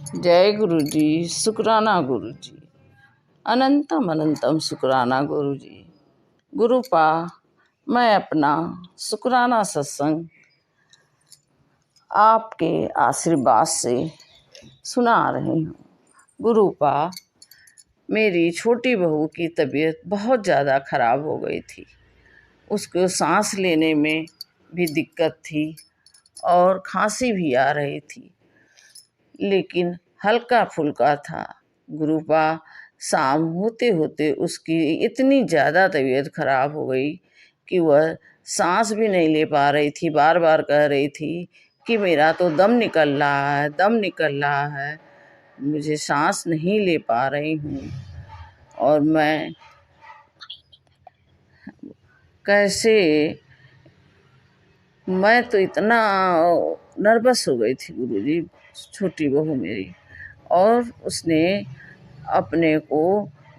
जय गुरु जी। शुक्राना गुरु जी। अनंतम अनंतम शुक्राना गुरु जी। गुरु पा मैं अपना शुक्राना सत्संग आपके आशीर्वाद से सुना रही हूँ। गुरु पा मेरी छोटी बहू की तबीयत बहुत ज़्यादा ख़राब हो गई थी। उसको सांस लेने में भी दिक्कत थी और खांसी भी आ रही थी, लेकिन हल्का फुल्का था। गुरुपा शाम होते होते उसकी इतनी ज़्यादा तबीयत खराब हो गई कि वह सांस भी नहीं ले पा रही थी। बार बार कह रही थी कि मेरा तो दम निकल रहा है, दम निकल रहा है, मुझे सांस नहीं ले पा रही हूँ। और मैं कैसे, मैं तो इतना नर्वस हो गई थी गुरुजी, छोटी बहू मेरी। और उसने अपने को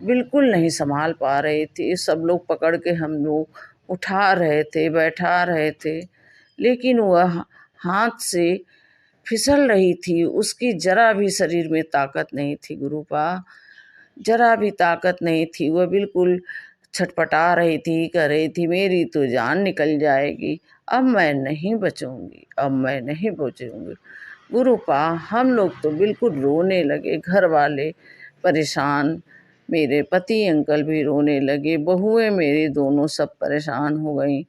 बिल्कुल नहीं संभाल पा रही थी। सब लोग पकड़ के हम लोग उठा रहे थे, बैठा रहे थे, लेकिन वह हाथ से फिसल रही थी। उसकी जरा भी शरीर में ताकत नहीं थी गुरुपा, जरा भी ताकत नहीं थी। वह बिल्कुल छटपटा रही थी, कह रही थी मेरी तो जान निकल जाएगी, अब मैं नहीं बचूंगी, अब मैं नहीं बचूंगी। गुरुपा हम लोग तो बिल्कुल रोने लगे, घर वाले परेशान, मेरे पति अंकल भी रोने लगे, बहुएं मेरी दोनों सब परेशान हो गई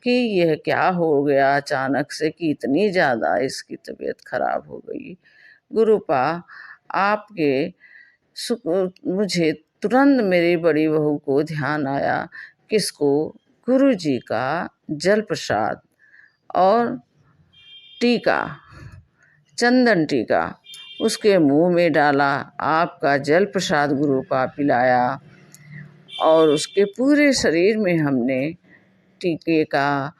कि यह क्या हो गया अचानक से कि इतनी ज़्यादा इसकी तबीयत खराब हो गई। गुरुपा आपके मुझे तुरंत मेरी बड़ी बहू को ध्यान आया, किसको, गुरु जी का जल प्रसाद और टीका, चंदन टीका उसके मुंह में डाला। आपका जल प्रसाद गुरु पा पिलाया और उसके पूरे शरीर में हमने टीके का,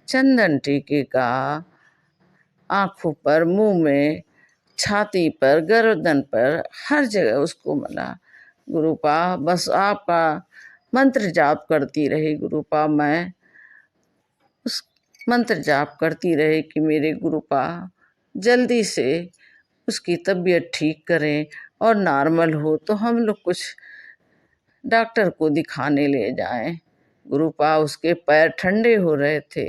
चंदन टीके का, आँखों पर, मुंह में, छाती पर, गर्दन पर, हर जगह उसको मला। गुरुपा बस आपका मंत्र जाप करती रही गुरुपा, मैं उस मंत्र जाप करती रही कि मेरे गुरुपा जल्दी से उसकी तबीयत ठीक करें और नॉर्मल हो तो हम लोग कुछ डॉक्टर को दिखाने ले जाएं। गुरुपा उसके पैर ठंडे हो रहे थे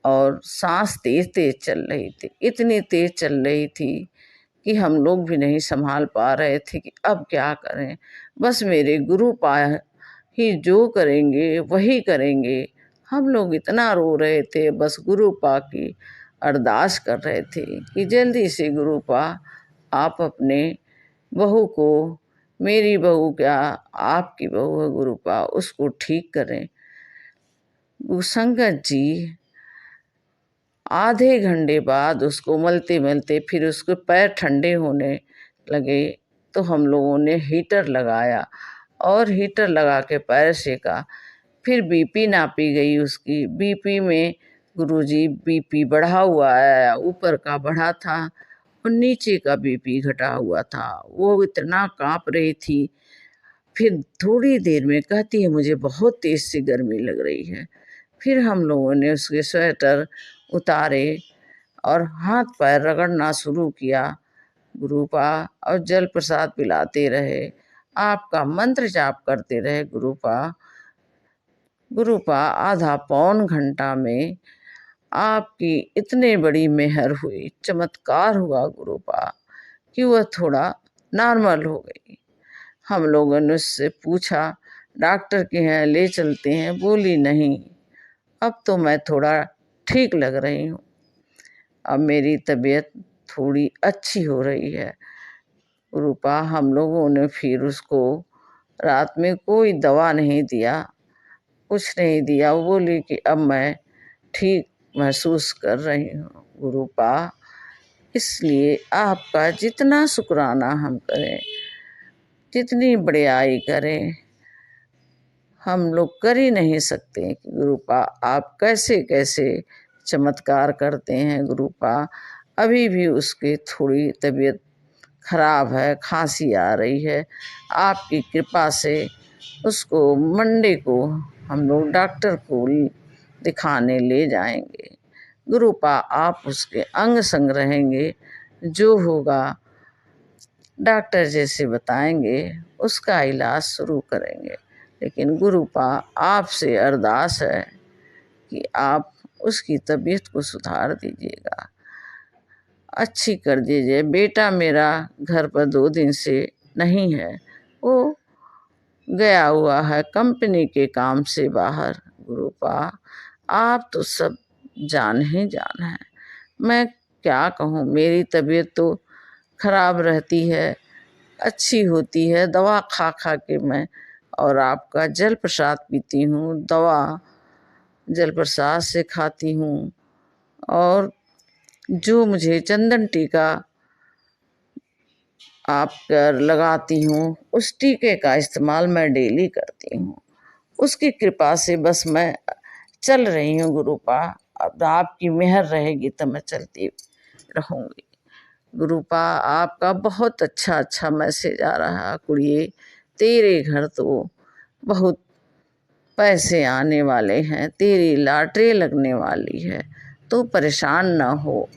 और सांस तेज तेज चल रही थी, इतनी तेज चल रही थी कि हम लोग भी नहीं संभाल पा रहे थे कि अब क्या करें। बस मेरे गुरु पा ही जो करेंगे वही करेंगे। हम लोग इतना रो रहे थे, बस गुरु पा की अरदास कर रहे थे कि जल्दी से गुरु पा आप अपने बहू को, मेरी बहू क्या आपकी बहू है गुरु पा, उसको ठीक करें। संगत जी आधे घंटे बाद उसको मलते मलते फिर उसके पैर ठंडे होने लगे तो हम लोगों ने हीटर लगाया और हीटर लगा के पैर सेका। फिर बीपी नापी गई उसकी। बीपी में गुरुजी बीपी बढ़ा हुआ आया, ऊपर का बढ़ा था और नीचे का बीपी घटा हुआ था। वो इतना कांप रही थी। फिर थोड़ी देर में कहती है मुझे बहुत तेज सी गर्मी लग रही है। फिर हम लोगों ने उसके स्वेटर उतारे और हाथ पैर रगड़ना शुरू किया गुरुपा, और जल प्रसाद पिलाते रहे, आपका मंत्र जाप करते रहे गुरुपा। गुरुपा आधा पौन घंटा में आपकी इतने बड़ी मेहर हुई, चमत्कार हुआ गुरुपा कि वह थोड़ा नॉर्मल हो गई। हम लोगों ने उससे पूछा डॉक्टर के यहाँ ले चलते हैं, बोली नहीं, अब तो मैं थोड़ा ठीक लग रही हूँ, अब मेरी तबीयत थोड़ी अच्छी हो रही है। गुरुपा हम लोगों ने फिर उसको रात में कोई दवा नहीं दिया, कुछ नहीं दिया। वो बोली कि अब मैं ठीक महसूस कर रही हूँ गुरुपा। इसलिए आपका जितना शुक्राना हम करें, जितनी बड़ाई करें, हम लोग कर ही नहीं सकते कि गुरुपा आप कैसे कैसे चमत्कार करते हैं गुरुपा। अभी भी उसकी थोड़ी तबीयत खराब है, खांसी आ रही है, आपकी कृपा से उसको मंडे को हम लोग डॉक्टर को दिखाने ले जाएंगे। गुरुपा आप उसके अंग संग रहेंगे, जो होगा डॉक्टर जैसे बताएंगे उसका इलाज शुरू करेंगे। लेकिन गुरुपा आपसे अरदास है कि आप उसकी तबीयत को सुधार दीजिएगा, अच्छी कर दीजिए। बेटा मेरा घर पर 2 दिन से नहीं है, वो गया हुआ है कंपनी के काम से बाहर। गुरुपा आप तो सब जान ही जान है, मैं क्या कहूँ, मेरी तबीयत तो खराब रहती है, अच्छी होती है दवा खा खा के मैं, और आपका जल प्रसाद पीती हूँ, दवा जल प्रसाद से खाती हूँ, और जो मुझे चंदन टीका आप कर लगाती हूँ उस टीके का इस्तेमाल मैं डेली करती हूँ। उसकी कृपा से बस मैं चल रही हूँ गुरुपा। अब आपकी मेहर रहेगी तो मैं चलती रहूँगी। गुरुपा आपका बहुत अच्छा मैसेज आ रहा है। कुड़िए तेरे घर तो बहुत पैसे आने वाले हैं, तेरी लॉटरी लगने वाली है, तो परेशान ना हो।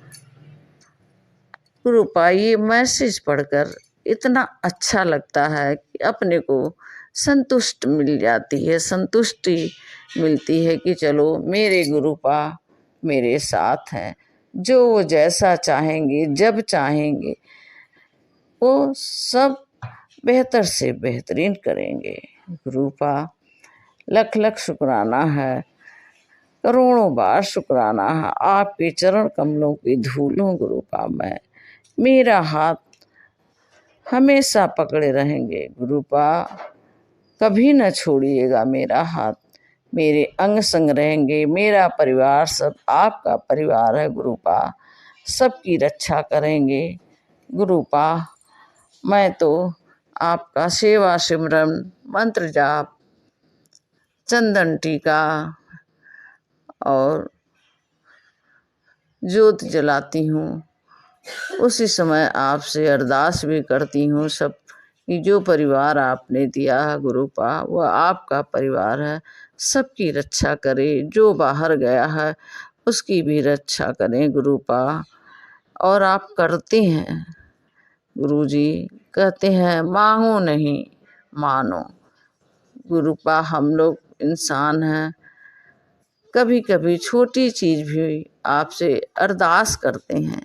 गुरुपा ये मैसेज पढ़कर इतना अच्छा लगता है कि अपने को संतुष्ट मिल जाती है, संतुष्टि मिलती है कि चलो मेरे गुरुपा मेरे साथ हैं, जो वो जैसा चाहेंगे जब चाहेंगे वो सब बेहतर से बेहतरीन करेंगे। गुरुपा लख लख शुक्राना है, करोड़ों बार शुक्राना है। आपके चरण कमलों की धूलों गुरुपा मैं, मेरा हाथ हमेशा पकड़े रहेंगे गुरुपा, कभी न छोड़िएगा मेरा हाथ, मेरे अंग संग रहेंगे। मेरा परिवार सब आपका परिवार है गुरुपा, सबकी रक्षा करेंगे गुरुपा। मैं तो आपका सेवा सिमरन मंत्र जाप चंदन टीका और ज्योत जलाती हूँ, उसी समय आपसे अरदास भी करती हूँ सब कि जो परिवार आपने दिया है गुरुपा वह आपका परिवार है, सबकी रक्षा करे। जो बाहर गया है उसकी भी रक्षा करें गुरुपा। और आप करते हैं, गुरुजी कहते हैं मांगो नहीं मानो। गुरुपा हम लोग इंसान हैं, कभी कभी छोटी चीज़ भी आपसे अरदास करते हैं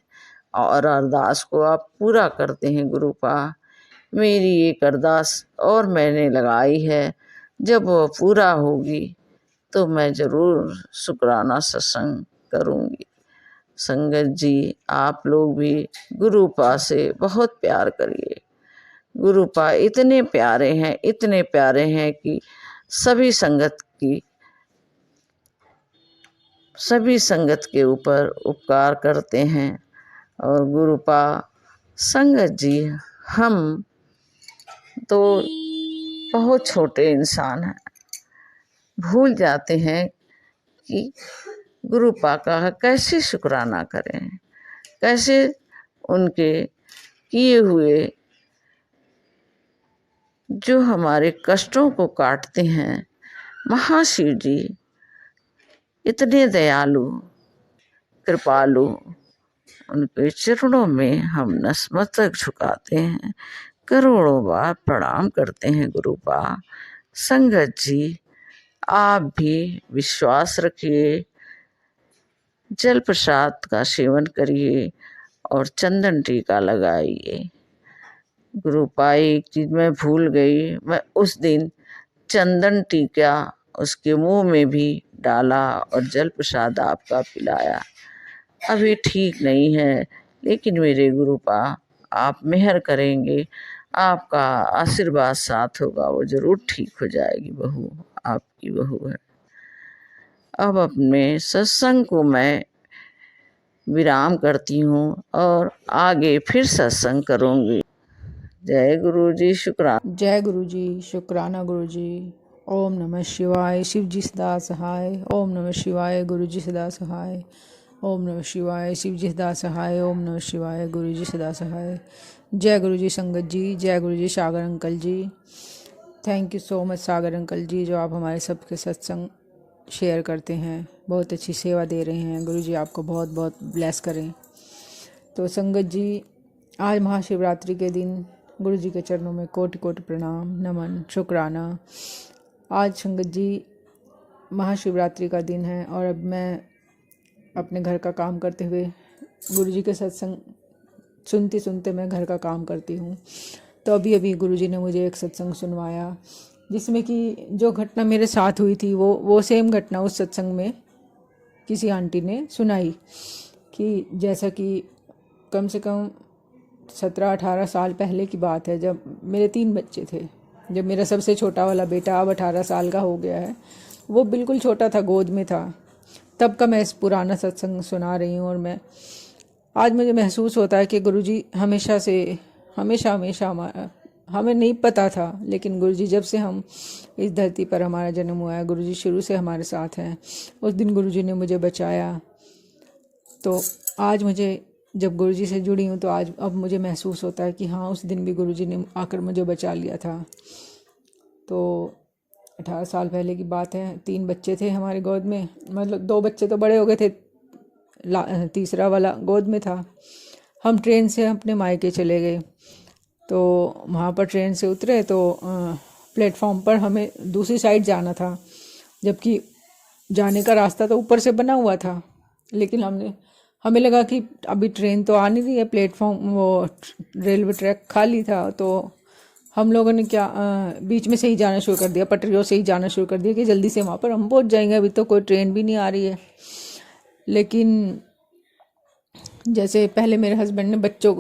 और अरदास को आप पूरा करते हैं गुरुपा। मेरी एक अरदास और मैंने लगाई है, जब वह पूरा होगी तो मैं ज़रूर शुक्राना सत्संग करूँगी। संगत जी आप लोग भी गुरुपा से बहुत प्यार करिए। गुरुपा इतने प्यारे हैं कि सभी संगत के ऊपर उपकार करते हैं। और गुरुपा संगत जी हम तो बहुत छोटे इंसान हैं, भूल जाते हैं कि गुरुपा का कैसे शुक्राना करें, कैसे उनके किए हुए जो हमारे कष्टों को काटते हैं। महाशिव जी इतने दयालु कृपालु, उनके चरणों में हम नतमस्तक झुकाते हैं, करोड़ों बार प्रणाम करते हैं गुरुपा। संगत जी आप भी विश्वास रखिए, जल प्रसाद का सेवन करिए और चंदन टीका लगाइए। गुरुपा एक चीज़ मैं भूल गई, मैं उस दिन चंदन टीका उसके मुंह में भी डाला और जल प्रसाद आपका पिलाया। अभी ठीक नहीं है, लेकिन मेरे गुरुपा आप मेहर करेंगे, आपका आशीर्वाद साथ होगा, वो ज़रूर ठीक हो जाएगी। बहू आपकी बहू है। अब अपने सत्संग को मैं विराम करती हूँ और आगे फिर सत्संग करूँगी। जय गुरु जी शुक्राना। जय गुरु जी शुक्राना गुरु जी। ओम नमः शिवाय। शिव जी सदा सहाय। ओम नमः शिवाय। गुरु जी सदा सहाय। ओम नमः शिवाय। शिव जी सदा सहाय। ओम नमः शिवाय। गुरु जी सदा सहाय। जय गुरु जी संगत जी। जय गुरु जी Sagar uncle ji. Thank you so much Sagar uncle ji, जो आप हमारे सबके सत्संग शेयर करते हैं, बहुत अच्छी सेवा दे रहे हैं। गुरु जी आपको बहुत बहुत ब्लेस करें। तो संगत जी आज महाशिवरात्रि के दिन गुरु जी के चरणों में कोटि कोटि प्रणाम, नमन, शुक्राना। आज संगत जी महाशिवरात्रि का दिन है और अब मैं अपने घर का काम करते हुए गुरु जी के सत्संग सुनते सुनते मैं घर का काम करती हूँ। तो अभी अभी गुरु जी ने मुझे एक सत्संग सुनवाया जिसमें कि जो घटना मेरे साथ हुई थी वो सेम घटना उस सत्संग में किसी आंटी ने सुनाई कि जैसा कि कम से कम 17-18 साल पहले की बात है, जब मेरे 3 बच्चे थे। जब मेरा सबसे छोटा वाला बेटा अब 18 साल का हो गया है, वो बिल्कुल छोटा था, गोद में था, तब का मैं इस पुराना सत्संग सुना रही हूँ। और आज मुझे महसूस होता है कि गुरुजी हमेशा हमें नहीं पता था, लेकिन गुरुजी जब से हम इस धरती पर हमारा जन्म हुआ है, गुरुजी शुरू से हमारे साथ हैं। उस दिन गुरुजी ने मुझे बचाया। तो आज मुझे जब गुरुजी से जुड़ी हूँ तो अब मुझे महसूस होता है कि हाँ, उस दिन भी गुरुजी ने आकर मुझे बचा लिया था। तो 18 साल पहले की बात है। 3 बच्चे थे हमारे गोद में, मतलब 2 बच्चे तो बड़े हो गए थे, तीसरा वाला गोद में था। हम ट्रेन से अपने मायके चले गए। तो वहाँ पर ट्रेन से उतरे तो प्लेटफॉर्म पर हमें दूसरी साइड जाना था, जबकि जाने का रास्ता तो ऊपर से बना हुआ था। लेकिन हमें लगा कि अभी ट्रेन तो आ नहीं रही है, प्लेटफॉर्म वो रेलवे ट्रैक खाली था। तो हम लोगों ने बीच में से ही जाना शुरू कर दिया, पटरियों से ही जाना शुरू कर दिया कि जल्दी से वहाँ पर हम पहुँच जाएंगे, अभी तो कोई ट्रेन भी नहीं आ रही है। लेकिन जैसे पहले मेरे हस्बैंड ने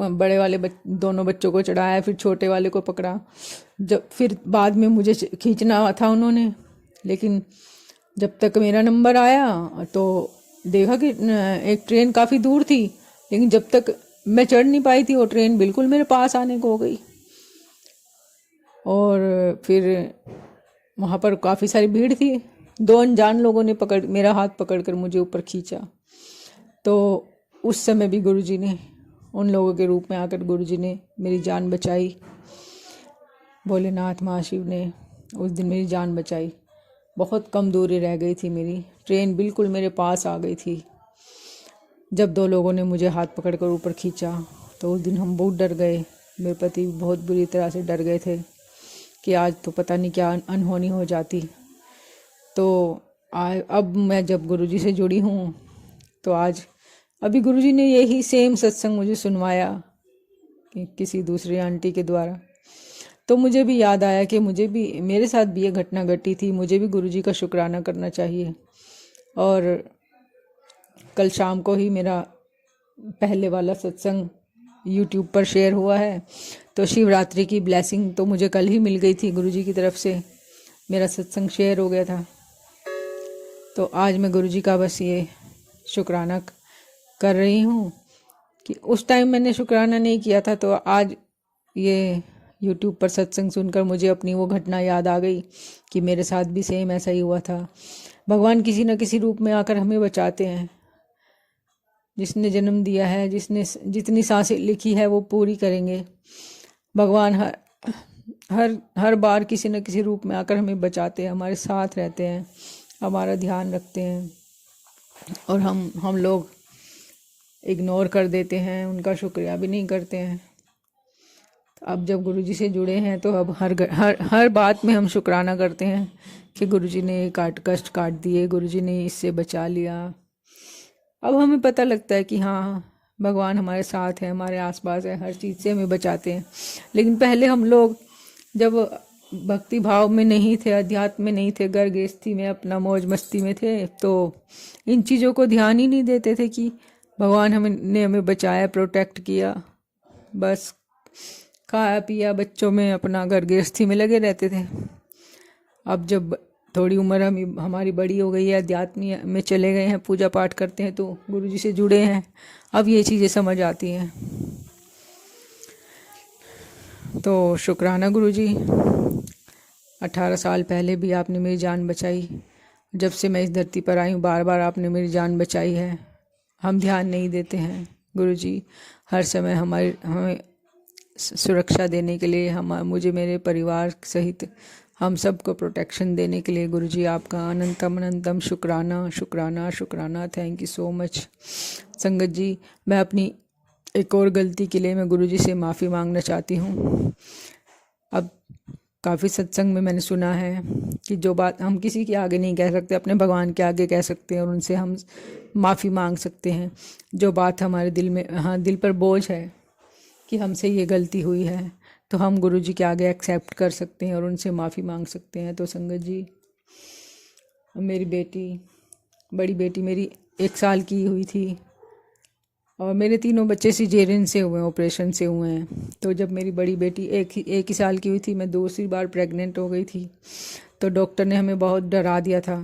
बड़े वाले दोनों बच्चों को चढ़ाया, फिर छोटे वाले को पकड़ा, फिर बाद में मुझे खींचना था उन्होंने। लेकिन जब तक मेरा नंबर आया तो देखा कि एक ट्रेन काफ़ी दूर थी, लेकिन जब तक मैं चढ़ नहीं पाई थी वो ट्रेन बिल्कुल मेरे पास आने को हो गई। और फिर वहाँ पर काफ़ी सारी भीड़ थी। 2 अनजान लोगों ने मेरा हाथ पकड़कर मुझे ऊपर खींचा। तो उस समय भी गुरुजी ने उन लोगों के रूप में आकर गुरुजी ने मेरी जान बचाई। भोलेनाथ महाशिव ने उस दिन मेरी जान बचाई। बहुत कम दूरी रह गई थी, मेरी ट्रेन बिल्कुल मेरे पास आ गई थी। जब 2 लोगों ने मुझे हाथ पकड़कर ऊपर खींचा तो उस दिन हम बहुत डर गए। मेरे पति बहुत बुरी तरह से डर गए थे कि आज तो पता नहीं क्या अनहोनी हो जाती। तो अब मैं जब गुरुजी से जुड़ी हूँ तो अभी गुरुजी ने यही सेम सत्संग मुझे सुनवाया कि किसी दूसरी आंटी के द्वारा। तो मुझे भी याद आया कि मेरे साथ भी ये घटना घटी थी, मुझे भी गुरुजी का शुक्राना करना चाहिए। और कल शाम को ही मेरा पहले वाला सत्संग YouTube पर शेयर हुआ है। तो शिवरात्रि की ब्लेसिंग तो मुझे कल ही मिल गई थी गुरुजी की तरफ से, मेरा सत्संग शेयर हो गया था। तो आज मैं गुरुजी का बस ये शुक्राना कर रही हूँ कि उस टाइम मैंने शुक्राना नहीं किया था, तो आज ये YouTube पर सत्संग सुनकर मुझे अपनी वो घटना याद आ गई कि मेरे साथ भी सेम ऐसा ही हुआ था। भगवान किसी न किसी रूप में आकर हमें बचाते हैं। जिसने जन्म दिया है, जिसने जितनी सांसें लिखी है वो पूरी करेंगे। भगवान हर बार किसी न किसी रूप में आकर हमें बचाते हैं, हमारे साथ रहते हैं, हमारा ध्यान रखते हैं। और हम लोग इग्नोर कर देते हैं, उनका शुक्रिया भी नहीं करते हैं। अब जब गुरुजी से जुड़े हैं तो अब हर बात में हम शुक्राना करते हैं कि गुरुजी ने कष्ट काट दिए, गुरुजी ने इससे बचा लिया। अब हमें पता लगता है कि हाँ, भगवान हमारे साथ है, हमारे आसपास है, हर चीज़ से हमें बचाते हैं। लेकिन पहले हम लोग जब भक्ति भाव में नहीं थे, अध्यात्म में नहीं थे, घर गृहस्थी में अपना मौज मस्ती में थे, तो इन चीज़ों को ध्यान ही नहीं देते थे कि भगवान ने हमें बचाया, प्रोटेक्ट किया। बस खाया पिया, बच्चों में अपना घर गृहस्थी में लगे रहते थे। अब जब थोड़ी उम्र हमारी बड़ी हो गई है, अध्यात्म में चले गए हैं, पूजा पाठ करते हैं, तो गुरुजी से जुड़े हैं, अब ये चीज़ें समझ आती हैं। तो शुक्राना गुरुजी, 18 साल पहले भी आपने मेरी जान बचाई। जब से मैं इस धरती पर आई हूँ, बार बार आपने मेरी जान बचाई है। हम ध्यान नहीं देते हैं गुरुजी, हर समय हमें सुरक्षा देने के लिए, मुझे मेरे परिवार सहित हम सबको प्रोटेक्शन देने के लिए गुरुजी आपका अनंतम शुक्राना शुक्राना शुक्राना। Thank you so much. संगत जी, मैं अपनी एक और गलती के लिए मैं गुरुजी से माफ़ी मांगना चाहती हूँ। अब काफ़ी सत्संग में मैंने सुना है कि जो बात हम किसी के आगे नहीं कह सकते, अपने भगवान के आगे कह सकते हैं और उनसे हम माफ़ी मांग सकते हैं। जो बात हमारे दिल में, हाँ, दिल पर बोझ है कि हमसे ये गलती हुई है, तो हम गुरुजी के आगे एक्सेप्ट कर सकते हैं और उनसे माफ़ी मांग सकते हैं। तो संगत जी, मेरी बेटी, बड़ी बेटी मेरी 1 साल की हुई थी और मेरे तीनों बच्चे सिजेरियन से हुए हैं, ऑपरेशन से हुए हैं। तो जब मेरी बड़ी बेटी एक ही साल की हुई थी, मैं दूसरी बार प्रेग्नेंट हो गई थी। तो डॉक्टर ने हमें बहुत डरा दिया था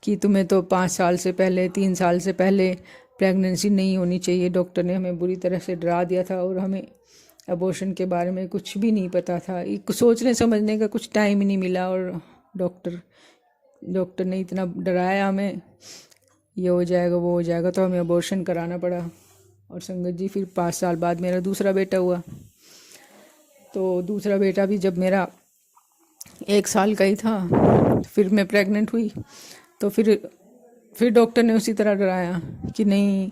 कि तुम्हें तो 5 साल से पहले, 3 साल से पहले प्रेगनेंसी नहीं होनी चाहिए। डॉक्टर ने हमें बुरी तरह से डरा दिया था और हमें अबॉर्शन के बारे में कुछ भी नहीं पता था। सोचने समझने का कुछ टाइम ही नहीं मिला और डॉक्टर ने इतना डराया हमें, ये हो जाएगा वो हो जाएगा, तो हमें अबॉर्शन कराना पड़ा। और संगत जी, फिर 5 साल बाद मेरा दूसरा बेटा हुआ। तो दूसरा बेटा भी जब मेरा 1 साल का ही था, फिर मैं प्रेग्नेंट हुई। तो फिर डॉक्टर ने उसी तरह डराया कि नहीं,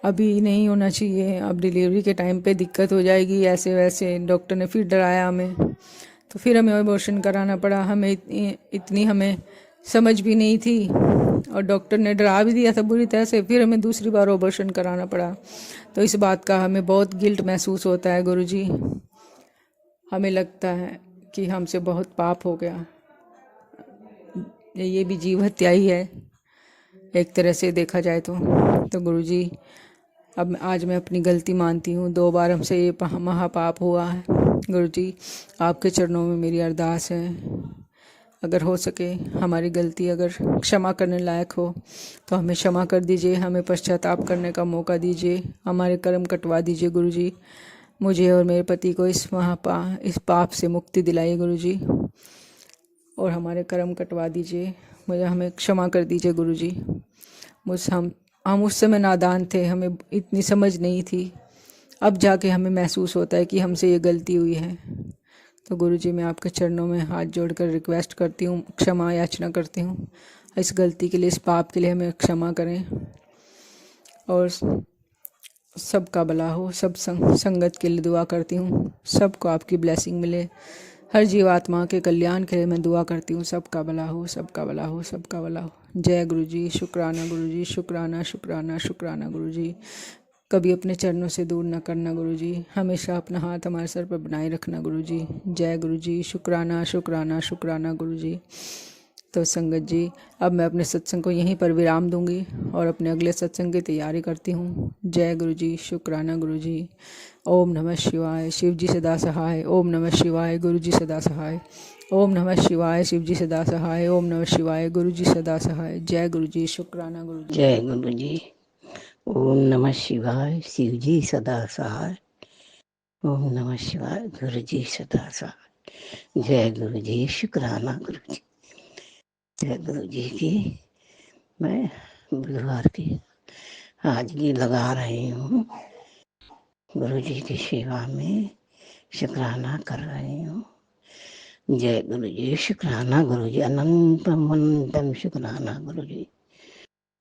अभी नहीं होना चाहिए, अब डिलीवरी के टाइम पे दिक्कत हो जाएगी, ऐसे वैसे डॉक्टर ने फिर डराया हमें। तो फिर हमें अबॉर्शन कराना पड़ा। हमें इतनी हमें समझ भी नहीं थी और डॉक्टर ने डरा भी दिया था बुरी तरह से। फिर हमें दूसरी बार अबॉर्शन कराना पड़ा। तो इस बात का हमें बहुत गिल्ट महसूस होता है गुरुजी। हमें लगता है कि हमसे बहुत पाप हो गया। ये भी जीव हत्या ही है एक तरह से देखा जाए तो गुरुजी, अब आज मैं अपनी गलती मानती हूँ। 2 बार हमसे ये महापाप हुआ है। गुरुजी, आपके चरणों में मेरी अरदास है, अगर हो सके हमारी गलती अगर क्षमा करने लायक हो तो हमें क्षमा कर दीजिए, हमें पश्चाताप करने का मौका दीजिए, हमारे कर्म कटवा दीजिए गुरुजी। मुझे और मेरे पति को इस पाप से मुक्ति दिलाइए गुरुजी और हमारे कर्म कटवा दीजिए। हमें क्षमा कर दीजिए गुरुजी। हम उस समय नादान थे, हमें इतनी समझ नहीं थी। अब जाके हमें महसूस होता है कि हमसे ये गलती हुई है। तो गुरुजी, मैं आपके चरणों में हाथ जोड़कर रिक्वेस्ट करती हूँ, क्षमा याचना करती हूँ इस गलती के लिए, इस पाप के लिए हमें क्षमा करें और सबका भला हो। सब संगत के लिए दुआ करती हूँ, सबको आपकी ब्लेसिंग मिले। हर जीवात्मा के कल्याण के लिए मैं दुआ करती हूँ। सबका भला हो, सबका भला हो, सबका भला हो। जय गुरुजी। शुक्राना गुरुजी, शुक्राना शुक्राना शुक्राना गुरुजी। कभी अपने चरणों से दूर न करना गुरुजी, हमेशा अपना हाथ हमारे सर पर बनाए रखना गुरुजी। जय गुरुजी। शुक्राना शुक्राना शुक्राना गुरुजी। तो संगत जी, अब मैं अपने सत्संग को यहीं पर विराम दूंगी और अपने अगले सत्संग की तैयारी करती हूँ। जय गुरुजी। शुक्राना गुरुजी। ओम नमः शिवाय। शिव जी सदा सहाय। ओम नमः शिवाय। गुरुजी सदा सहाय। ओम नमः शिवाय। शिव जी सदा सहाय। ओम नमः शिवाय। गुरुजी सदा सहाय। जय गुरुजी। शुक्राना गुरुजी। जय गुरुजी। ओम नमः शिवाय। शिव जी सदा सहाय। ओम नमः शिवाय। गुरुजी सदा सहाय। जय गुरुजी। शुक्राना गुरुजी। जय गुरुजी की मैं बुधवार की हाजिरी लगा रही हूँ। गुरुजी की सेवा में शुक्राना कर रही हूँ। जय गुरुजी। शुक्राना गुरुजी। अनंतम अनंतम शुक्राना गुरुजी।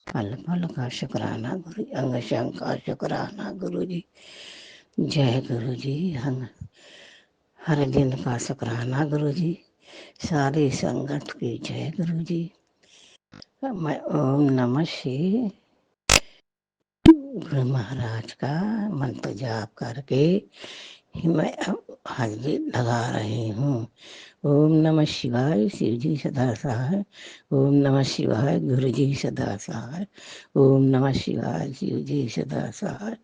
पल पल का शुक्राना गुरु, अंग संग का शुक्राना गुरुजी। जय गुरुजी। हर दिन का शुक्राना गुरुजी। सारी संगत की जय गुरुजी। मैं ओम नमः शिवाय गुरु महाराज का मंत्र जाप करके मैं हाजिरी लगा रही हूँ। ओम नमः शिवाय। शिव जी सदा सहाय। ओम नमः शिवाय। गुरु जी सदा सहाय। ओम नमः शिवाय। शिव जी सदा सहाय।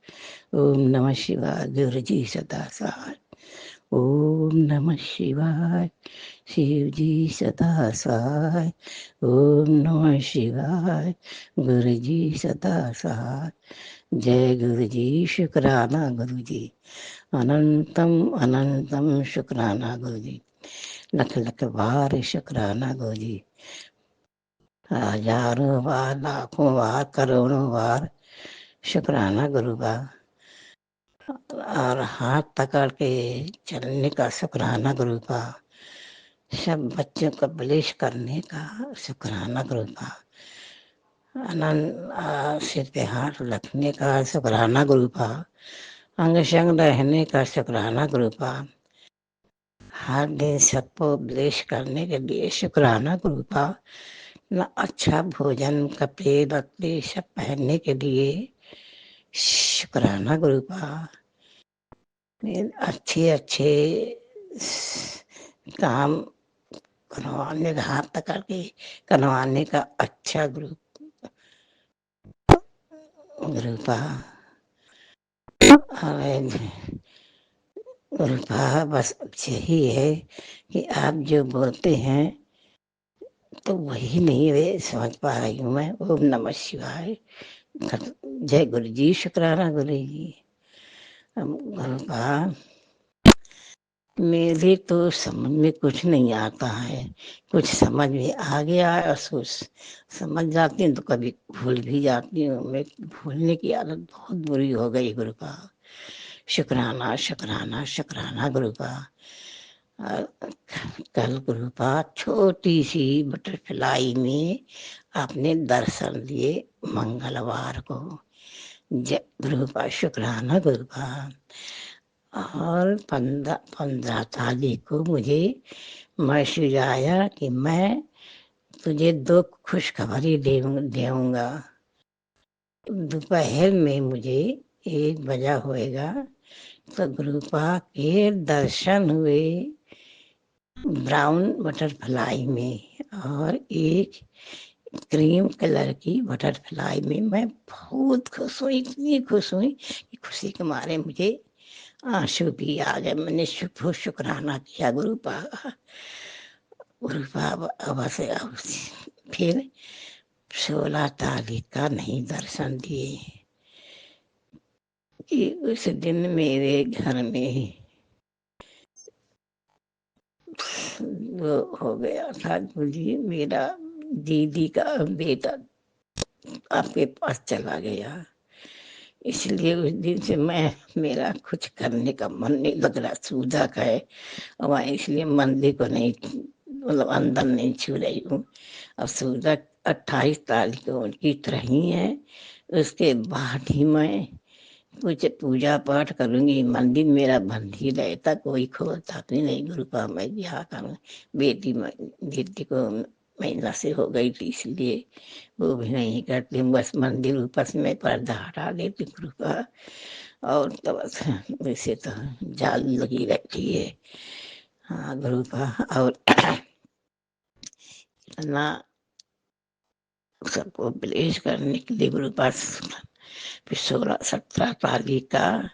ओम नमः शिवाय। गुरु जी सदा सहाय। ओम नमः शिवाय। शिव जी सदा सहाय। ओम नमः शिवाय। गुरु जी सदा सहाय। जय गुरु जी। शुक्राना गुरु जी। अनंतम अनंतम शुक्राना गुरु जी। लख लख बार शुक्राना गुरु जी। हजारों बार, लाखों बार, करोड़ों बार शुक्राना गुरु का। और हाथ पकड़ के चलने का शुक्राना गुरु का। सब बच्चों को ब्लेस करने का शुक्राना गुरु का। आनंद सिर पे हाथ रखने का शुक्राना गुरु का। अंग संग रहने का शुक्राना कृपा, हर दिन सबको उपदेश करने के लिए शुक्राना कृपा, न अच्छा भोजन कपड़े लत्ते सब पहनने के लिए शुक्राना कृपा, अच्छे अच्छे काम करवाने हाथ पकड़ के करवाने का अच्छा कृपा, कृपा बस यही है कि आप जो बोलते हैं तो वही नहीं वे समझ पा रही हूँ मैं। ओम नमः शिवाय। जय गुरु जी, शुक्राना गुरु जी। कृपा मेरे तो समझ में कुछ नहीं आता है, कुछ समझ में आ गया है और सोच समझ जाती हूँ तो कभी भूल भी जाती हूँ। मैं भूलने की आदत बहुत बुरी हो गई गुरुपा। शुक्राना शुक्राना शुक्राना गुरुपा। कल गुरुपा छोटी सी बटरफ्लाई में आपने दर्शन दिए मंगलवार को। जय गुरुपा, शुक्राना गुरुपा। और 15 तारीख को मुझे मैसेज आया कि मैं तुझे 2 खुशखबरी देऊंगा। दोपहर में मुझे 1 बजा होएगा तो गुरुपा के दर्शन हुए ब्राउन बटरफ्लाई में और एक क्रीम कलर की बटरफ्लाई में। मैं बहुत खुश हुई, इतनी खुश हुई कि खुशी के मारे मुझे आंसू भी आ गए। मैंने शुक्राना किया गुरुपा। गुरुपा अब से फिर 16 तारीख का नहीं दर्शन दिए कि उस दिन मेरे घर में वो हो गया था जी, मेरा दीदी का बेटा आपके पास चला गया। इसलिए उस दिन से मेरा कुछ करने का मन नहीं लग रहा, सूजा का है और मैं इसलिए मंदिर को नहीं, मतलब अंदर नहीं छू रही हूँ। अब सूजा 28 तारीख को उनकी तरही है, उसके बाद ही मैं कुछ पूजा पाठ करूंगी। मंदिर मेरा बंद ही रहता, कोई खोलता भी नहीं गुरुपा। मैं क्या करूँ, बेटी को महीना से हो गई थी इसलिए वो भी नहीं करती। बस मंदिर ऊपर से मैं पर्दा हटा देती गुरुपा, और तो बस वैसे तो जाल लगी रहती है। हाँ गुरुपा। और इतना सबको ब्लेस करने के लिए गुरुपा फिर 16-17 तारीख का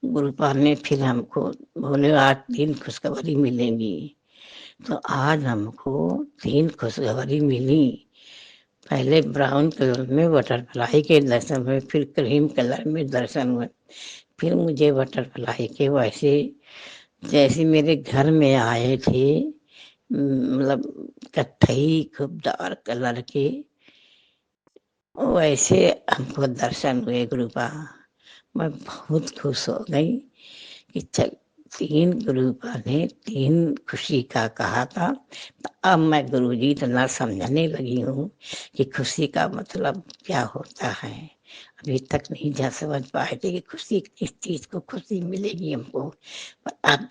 गुरुपा ने फिर हमको बोले 8 दिन खुशखबरी मिलेंगी। तो आज हमको 3 खुशखबरी मिली। पहले ब्राउन कलर में बटरफ्लाई के दर्शन हुए, फिर क्रीम कलर में दर्शन हुए, फिर मुझे बटरफ्लाई के वैसे जैसे मेरे घर में आए थे, मतलब कत्थई खूब डार्क कलर के, वैसे हमको दर्शन हुए गुरुपा। मैं बहुत खुश हो गई कि चल 3 गुरुपा ने 3 खुशी का कहा था। तो अब मैं गुरुजी इतना समझने लगी हूँ कि खुशी का मतलब क्या होता है। अभी तक नहीं जा समझ पाए थे कि खुशी किस चीज को खुशी मिलेगी हमको, पर अब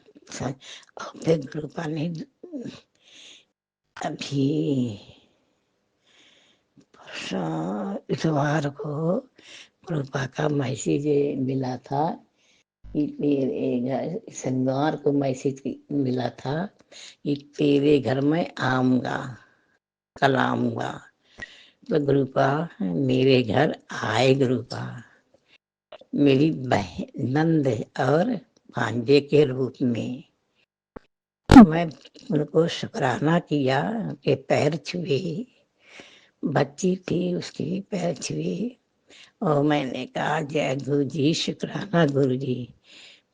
फिर गुरुपा ने अभी इतवार को गुरुपा का मैसेज मिला था कि तेरे शनिवार को मैसेज मिला था कि तेरे घर में आऊंगा, कल आऊंगा। तो गुरुपा मेरे घर आए गुरुपा, मेरी बहन नंद और भांजे के रूप में। मैं उनको शुक्राना किया कि पैर छुए, बच्ची थी उसके पैर छुए और मैंने कहा जय गुरु जी, शुक्राना गुरु जी।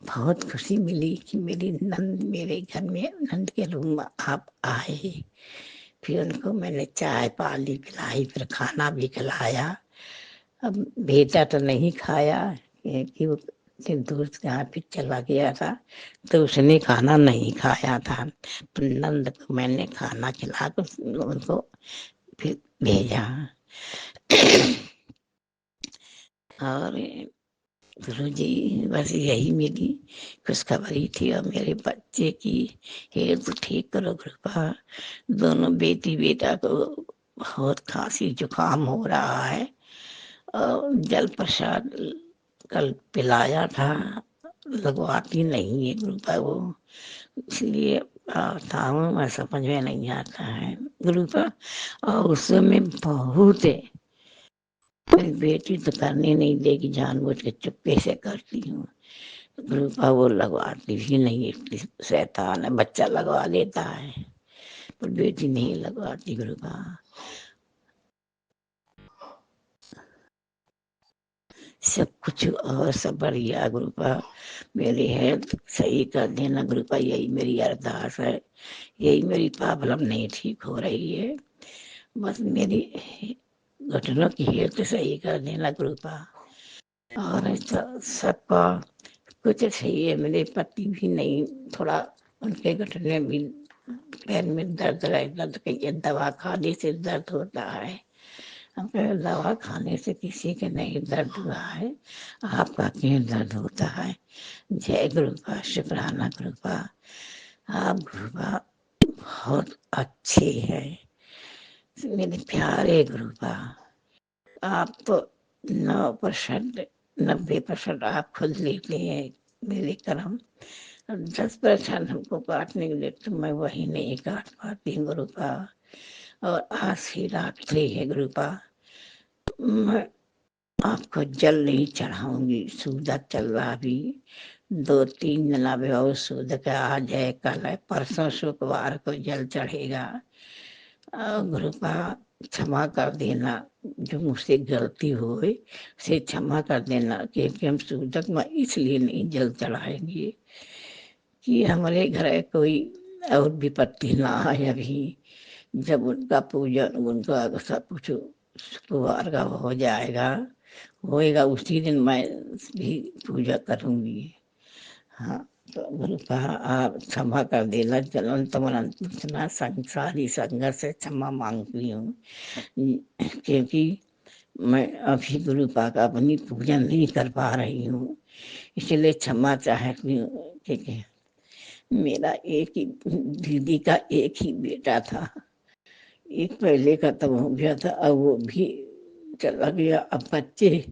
बहुत खुशी मिली कि मेरी नंद मेरे घर में नंद के रूम में आप आए। फिर उनको मैंने चाय पानी पिलाई, फिर खाना भी खिलाया। अब बेटा तो नहीं खाया कि वो दूर जहाँ फिर चला गया था तो उसने खाना नहीं खाया था। तो नंद को मैंने खाना खिला कर उनको फिर भेजा। और गुरु जी बस यही मेरी खुशखबरी थी, और मेरे बच्चे की हेल्थ ठीक करो कृपा। दोनों बेटी बेटा को बहुत खांसी जुकाम हो रहा है, और जल प्रसाद कल पिलाया था, लगवाती नहीं है कृपा वो, इसलिए था मैं समझ में नहीं आता है कृपा। और उस समय बहुत है, मेरी बेटी तो करने नहीं देगी, जानबूझ के चुपके से करती हूँ कृपा, वो लगवाती भी नहीं, इतनी शैतान है, बच्चा लगवा लेता है पर बेटी नहीं लगवाती कृपा। सब कुछ और सब बढ़िया कृपा, मेरी हेल्थ सही कर देना कृपा, यही मेरी अरदास है, यही मेरी प्रॉब्लम नहीं ठीक हो रही है, बस मेरी घुटनों की हेल्थ सही कर देना कृपा। और सबका कुछ सही है, मेरे पति भी नहीं, थोड़ा उनके घुटने भी पैर में दर्द रहता, तो कहीं दवा खाने से दर्द होता है, दवा खाने से किसी के नहीं दर्द हुआ है, आपका क्यों दर्द होता है। जय गुरुपा, शुक्राना गुरुपा, आप गुरुपा बहुत अच्छे हैं मेरे प्यारे गुरुपा। आप तो 9% 90% आप खुद लेते हैं मेरे कर्म, 10% हमको काटने के लिए, तो मैं वही नहीं काट पाती गुरुपा। और आज ही रात्रि है गुरुपा, मैं आपको जल नहीं चढ़ाऊंगी, सूदा चल रहा अभी 2-3 दिन अभी, और सूद का आज है, कल है, परसों शुक्रवार को जल चढ़ेगा। गुरुपा क्षमा कर देना, जो मुझसे गलती हुई उसे क्षमा कर देना, क्योंकि हम सूदक में इसलिए नहीं जल चढ़ाएंगे कि हमारे घर कोई और विपत्ति ना आए। अभी जब उनका पूजन, उनका सब कुछ शुक्रवार का हो जाएगा, होएगा, उसी दिन मैं भी पूजा करूंगी। हाँ, तो गुरुपा आप क्षमा कर देना, अनंत अनंत संसारी संघर्ष से क्षमा मांगती हूँ, क्योंकि मैं अभी गुरुपा का अपनी पूजन नहीं कर पा रही हूँ, इसलिए क्षमा चाहती हूँ। ठीक है, मेरा एक ही दीदी का एक ही बेटा था, एक पहले खत्म हो गया था, अब वो भी चला गया। अब बच्चे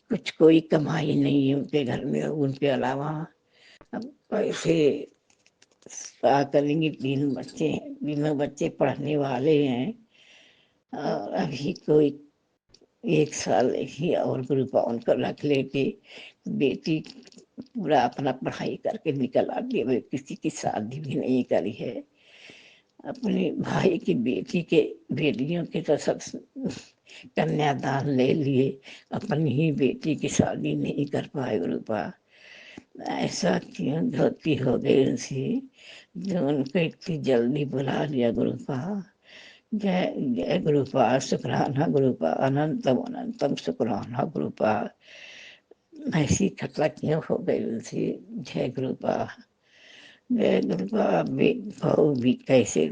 कुछ कोई कमाई नहीं है उनके घर में, उनके अलावा अब पैसे क्या करेंगे। 3 बच्चे हैं, तीनों बच्चे पढ़ने वाले हैं, और अभी कोई 1 साल ही और गुरुपा उनको रख लेके बेटी पूरा अपना पढ़ाई करके निकल आती है, किसी की शादी भी नहीं करी है, अपने भाई की बेटी के बेटियों के तो सब कन्यादान ले लिए, अपनी ही बेटी की शादी नहीं कर पाए गुरुपा। ऐसा क्यों गलती हो गई उनसे, जो उनको इतनी जल्दी बुला लिया गुरुपा। जय जय गुरुपा, शुक्राना गुरुपा, अनंतम अनंतम शुक्राना गुरुपा, ऐसी खतरा क्यों हो गई उनसे। जय गुरुपा, जय गुरुपा। बहू भी कैसे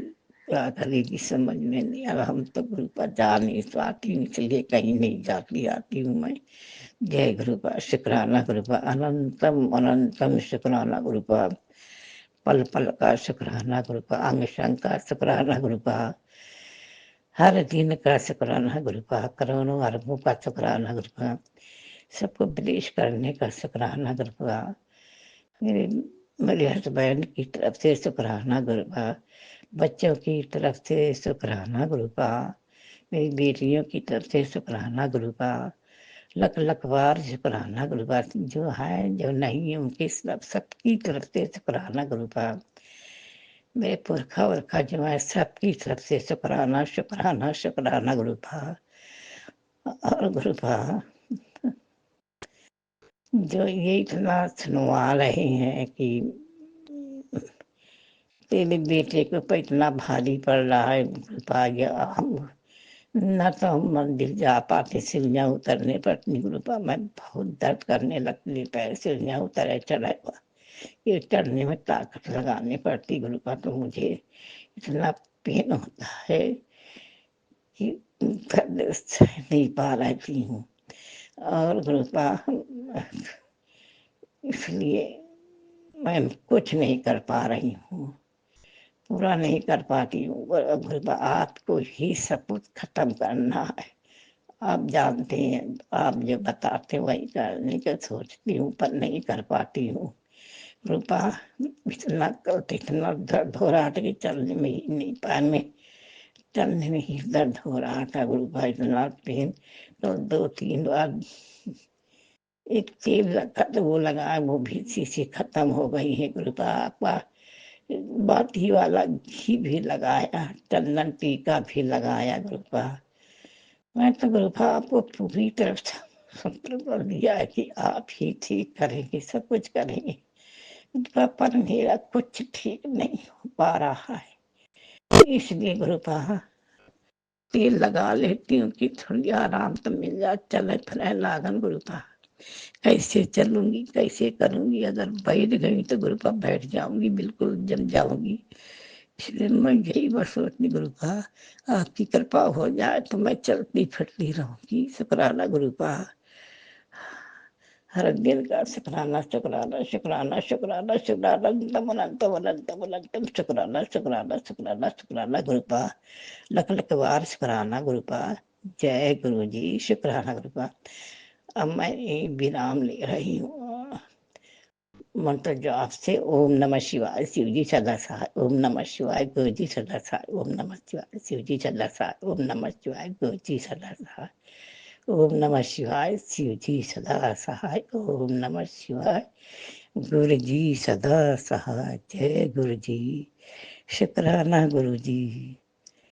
क्या करेगी समझ में नहीं आ रहा, हम तो गुरुपा जा नहीं पाती हूँ, इसलिए कहीं नहीं जाती आती हूँ मैं। जय गुरुपा, शुक्राना गुरुपा, अनंतम अनंतम शुक्राना गुरुपा, पल पल का शुक्राना गुरुपा, अंग संग का शुक्राना गुरुपा, हर दिन का शुक्राना गुरुपा, करोड़ों अरबों का शुक्राना गुरुपा, सबको विदेश करने का शुक्राना गुरुपा, मेरे मेरे हस्बैंड की तरफ से शुक्राना गुरुपा, बच्चों की तरफ से शुक्राना गुरुपा, मेरी बेटियों की तरफ से शुक्राना गुरुपा, लख लख बार शुक्राना गुरुपा, जो है जो नहीं है उनके सबकी तरफ से शुक्राना गुरुपा, मेरे पुरखा वर्खा जो है सबकी तरफ से शुक्राना शुक्राना शुक्राना गुरुपा। और गुरुपा जो ये इतना सुनवा रहे हैं कि तेरे बेटे को तो इतना भारी पड़ रहा है गुरुपा, हम न तो हम मंदिर जा पाते, सीढ़ियाँ उतरने पड़ती गुरुपा, मैं बहुत दर्द करने लगती पैर, सीढ़ियाँ उतरे चढ़े, ये चढ़ने में ताकत लगानी पड़ती गुरुपा, तो मुझे इतना पेन होता है कि दर्द सह नहीं पा रही हूँ। और गुरुपा इसलिए मैं कुछ नहीं कर पा रही हूँ, पूरा नहीं कर पाती हूँ। गुरुपा आपको ही सब कुछ खत्म करना है। आप जानते हैं, आप जो बताते वही करने का सोचती हूँ पर नहीं कर पाती हूँ। रूपा इतना कल इतना दर्द हो रहा था कि चलने में ही नहीं पाने, चलने में ही दर्द हो रहा था गुरुपा, इतना पेन। तो 2-3 बार एक तेल रखा तो वो लगाया, वो भी शीशी खत्म हो गई है गुरुपा। आपका बाती वाला घी भी लगाया, चंदन टीका भी लगाया गुरुपा। मैं तो गुरुपा आपको पूरी तरफ से संतर्प कर दिया है कि आप ही ठीक करेंगे, सब कुछ करेंगे, पर मेरा कुछ ठीक नहीं हो पा रहा है। इसलिए गुरुपा तेल लगा लेती हूँ कि थोड़ी आराम तो मिल जाए, चले फिरे लागन गुरुपा। कैसे चलूंगी, कैसे करूंगी, अगर बैठ गई तो गुरुपा बैठ जाऊंगी, बिल्कुल जम जाऊंगी। इसलिए मैं यही बस सोचती गुरुपा आपकी कृपा हो जाए तो मैं चलती फिरती रहूंगी। शुक्राना गुरुपा, हर दिन का शुक्राना शुक्राना शुक्राना शुक्राना शुक्राना, अनंतम अनंतम अनंतम अनंतम शुक्राना शुक्राना शुक्राना शुक्राना गुरुपा, लख लख बार शुक्राना गुरुपा। जय गुरु जी, शुक्राना गुरुपा। अब मैं विराम ले रही हूँ मंत्र जाप से। ओम नमः शिवाय, शिव जी सदा सहाय। ओम नमः शिवाय, गुरु जी सदा सहाय। ओम नमः शिवाय, शिव जी सदा सहाय। ओम नमः शिवाय, गुरु जी सदा सहाय। ओम नमः शिवाय, शिव जी सदा सहाय। ओम नमः शिवाय, गुरु जी सदा सहाय। जय गुरु जी, शुक्राना गुरु जी।